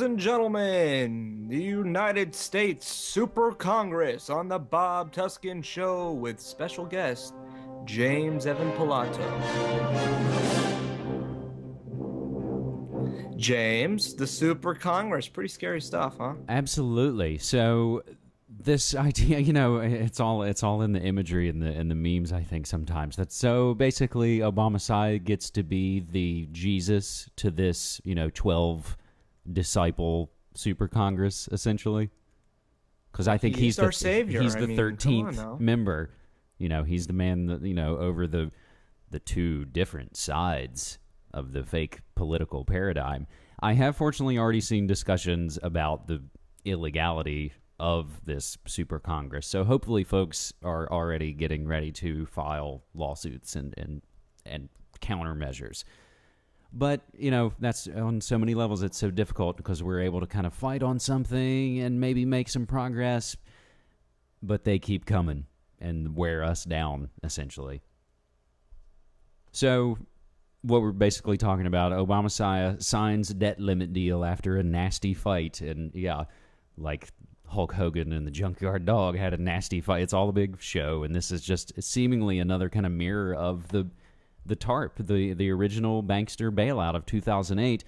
Ladies and gentlemen, the United States Super Congress on the Bob Tuskin Show with special guest James Evan Pilato. James, the Super Congress, pretty scary stuff, huh? Absolutely. So this idea, it's all in the imagery and the memes. I think sometimes that's so basically Obama gets to be the Jesus to this 12 disciple Super Congress essentially, because I think he's our savior. He's the 13th now. member. He's the man that over the two different sides of the fake political paradigm. I have fortunately already seen discussions about the illegality of this Super Congress. So hopefully folks are already getting ready to file lawsuits and countermeasures. But, that's on so many levels. It's so difficult because we're able to kind of fight on something and maybe make some progress, but they keep coming and wear us down, essentially. So what we're basically talking about, Obama signs debt limit deal after a nasty fight. And yeah, like Hulk Hogan and the Junkyard Dog had a nasty fight. It's all a big show. And this is just seemingly another kind of mirror of the TARP, the original bankster bailout of 2008,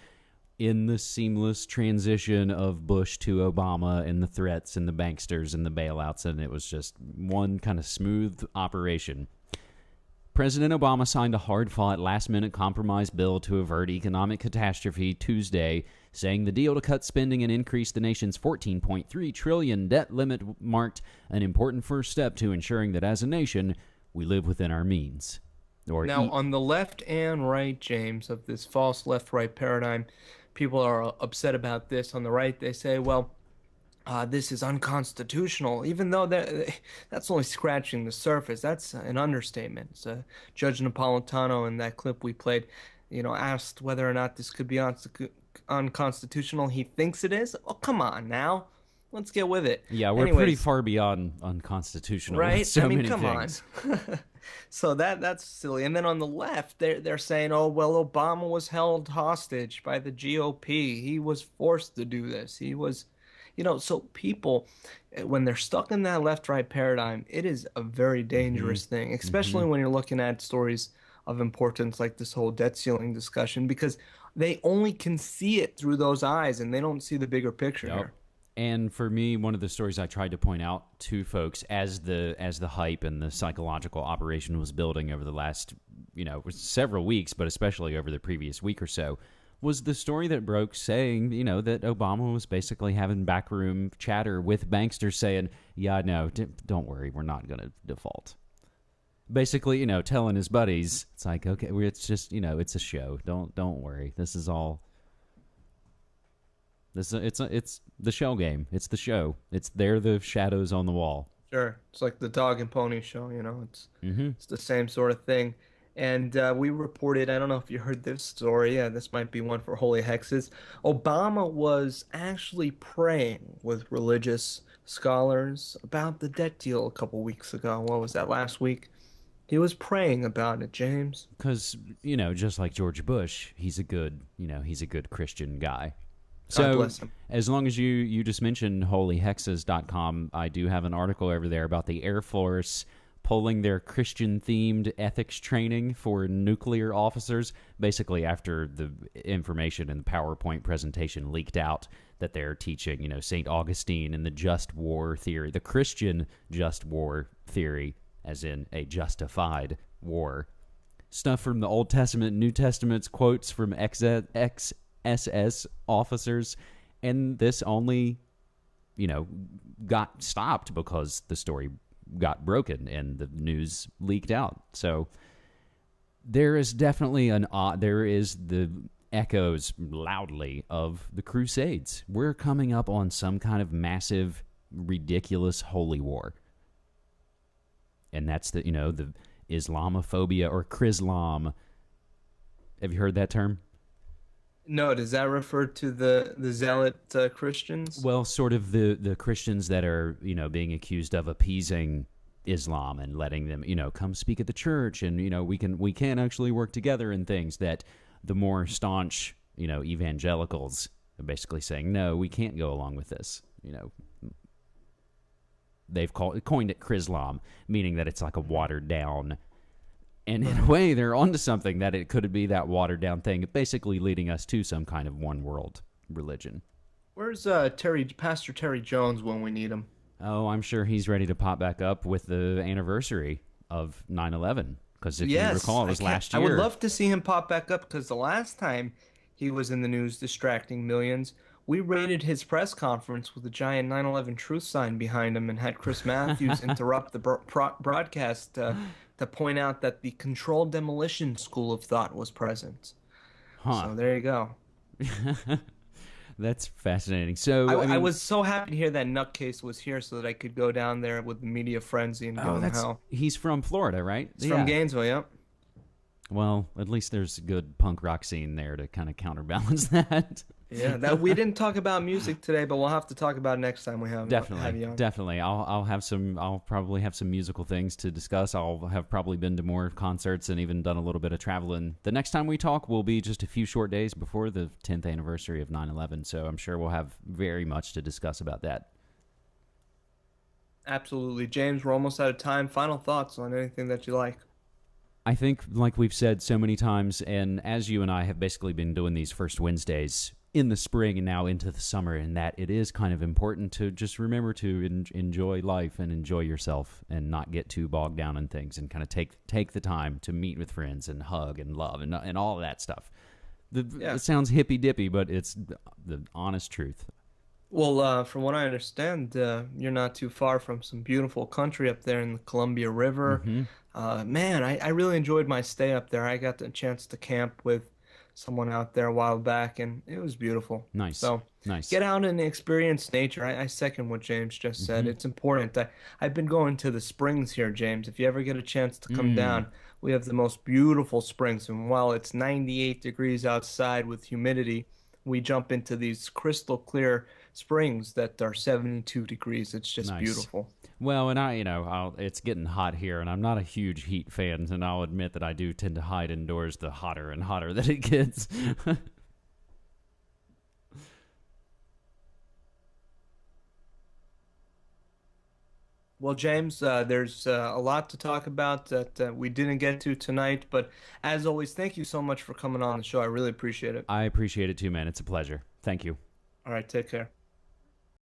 in the seamless transition of Bush to Obama and the threats and the banksters and the bailouts. And it was just one kind of smooth operation. President Obama signed a hard-fought, last-minute compromise bill to avert economic catastrophe Tuesday, saying the deal to cut spending and increase the nation's $14.3 trillion debt limit marked an important first step to ensuring that as a nation, we live within our means. Now, on the left and right, James, of this false left-right paradigm, people are upset about this. On the right, they say, well, this is unconstitutional, even though that's only scratching the surface. That's an understatement. So Judge Napolitano in that clip we played, asked whether or not this could be unconstitutional. He thinks it is. Oh, come on now. Let's get with it. Yeah, we're pretty far beyond unconstitutional. Right? With so many come things. on. So that's silly. And then on the left, they're saying, oh, well, Obama was held hostage by the GOP. He was forced to do this. He was... so people, when they're stuck in that left-right paradigm, it is a very dangerous thing, especially when you're looking at stories of importance like this whole debt ceiling discussion, because they only can see it through those eyes and they don't see the bigger picture here. And for me, one of the stories I tried to point out to folks as the hype and the psychological operation was building over the last, several weeks, but especially over the previous week or so, was the story that broke saying, that Obama was basically having backroom chatter with banksters saying, yeah, no, don't worry, we're not going to default. Basically, telling his buddies, it's like, okay, it's just, it's a show. Don't worry. This is all, it's the shell game. It's the show. They're the shadows on the wall. Sure. It's like the dog and pony show, it's the same sort of thing. And we reported, I don't know if you heard this story, this might be one for Holy Hexes. Obama was actually praying with religious scholars about the debt deal a couple weeks ago. What was that, last week? He was praying about it, James. Because, just like George Bush, he's a good Christian guy. God bless him. As long as you just mentioned holyhexes.com, I do have an article over there about the Air Force pulling their Christian-themed ethics training for nuclear officers, basically after the information and the PowerPoint presentation leaked out that they're teaching, St. Augustine and the just war theory, the Christian just war theory, as in a justified war. Stuff from the Old Testament, New Testament's quotes from ex-SS officers, and this only, got stopped because the story got broken and the news leaked out. So there is definitely there is the echoes loudly of the Crusades. We're coming up on some kind of massive, ridiculous holy war. And that's the Islamophobia or Chrislam. Have you heard that term? No, does that refer to the zealot Christians? Well, sort of the Christians that are, being accused of appeasing Islam and letting them, come speak at the church, and, we can actually work together in things that the more staunch, evangelicals basically saying, no, we can't go along with this. They've coined it Krizlam, meaning that it's like a watered down. And in a way, they're onto something, that it could be that watered down thing, basically leading us to some kind of one world religion. Where's Pastor Terry Jones when we need him? Oh, I'm sure he's ready to pop back up with the anniversary of 9/11. Because if you Yes, recall, it was last year. I would love to see him pop back up because the last time he was in the news distracting millions, we raided his press conference with a giant 9/11 truth sign behind him and had Chris Matthews interrupt the broadcast to point out that the controlled demolition school of thought was present. Huh. So there you go. That's fascinating. So, I was so happy to hear that nutcase was here so that I could go down there with the media frenzy and give him hell. He's from Florida, right? He's from Gainesville, yep. Well, at least there's a good punk rock scene there to kind of counterbalance that. Yeah, that we didn't talk about music today, but we'll have to talk about it next time we have you on. Definitely. I'll probably have some musical things to discuss. I'll have probably been to more concerts and even done a little bit of traveling. The next time we talk will be just a few short days before the 10th anniversary of 9/11, so I'm sure we'll have very much to discuss about that. Absolutely. James, we're almost out of time. Final thoughts on anything that you like. I think, like we've said so many times, and as you and I have basically been doing these first Wednesdays in the spring and now into the summer, and that it is kind of important to just remember to enjoy life and enjoy yourself and not get too bogged down in things, and kind of take the time to meet with friends and hug and love and all of that stuff. It sounds hippy dippy, but it's the honest truth. Well, from what I understand, you're not too far from some beautiful country up there in the Columbia River. Man, I really enjoyed my stay up there. I got the chance to camp with someone out there a while back, and it was beautiful. Nice. So Nice. get out and experience nature. I second what James just said. It's important. I've been going to the springs here, James. If you ever get a chance to come down, we have the most beautiful springs. And while it's 98 degrees outside with humidity, we jump into these crystal clear springs that are 72 degrees. It's just beautiful. Well, and it's getting hot here, and I'm not a huge heat fan, and I'll admit that I do tend to hide indoors the hotter and hotter that it gets. Well, James, there's a lot to talk about that we didn't get to tonight, but as always, thank you so much for coming on the show. I really appreciate it. I appreciate it too, man. It's a pleasure. Thank you. All right, take care.